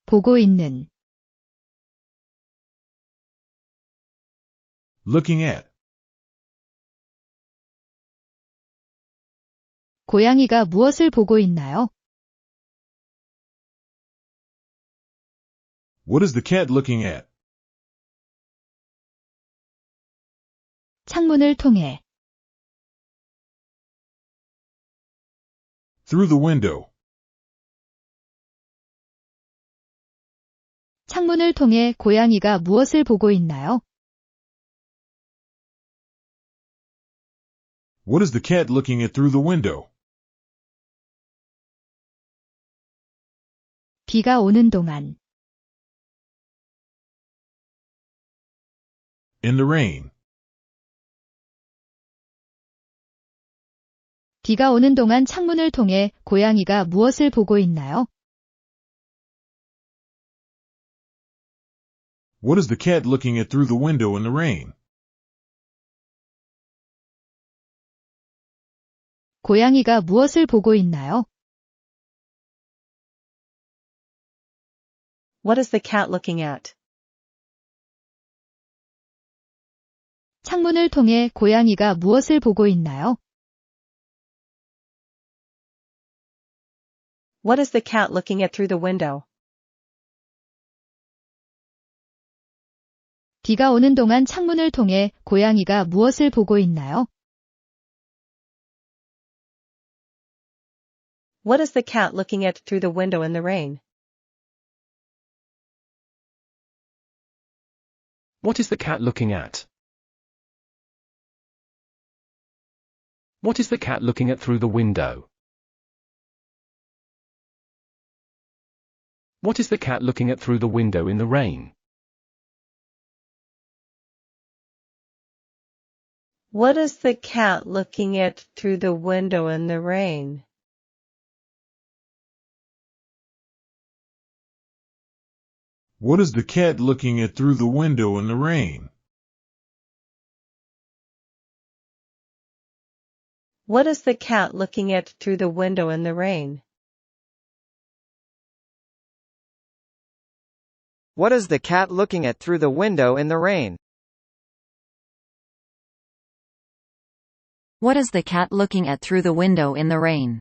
보고 있는, looking at. 고양이가 무엇을 보고 있나요? What is the cat looking at? 창문을 통해, Through the window. 창문을 통해 고양이가 무엇을 보고 있나요? What is the cat looking at through the window? 비가 오는 동안, In the rain. 비가 오는 동안 창문을 통해 고양이가 무엇을 보고 있나요? What is the cat looking at through the window in the rain? 고양이가 무엇을 보고 있나요? What is the cat looking at? 창문을 통해 고양이가 무엇을 보고 있나요? What is the cat looking at through the window? 비가 오는 동안 창문을 통해 고양이가 무엇을 보고 있나요? What is the cat looking at through the window in the rain? What is the cat looking at? What is the cat looking at through the window? What is the cat looking at through the window in the rain? What is the cat looking at through the window in the rain? What is the cat looking at through the window in the rain? What is the cat looking at through the window in the rain? What is the cat looking at through the window in the rain? What is the cat looking at through the window in the rain?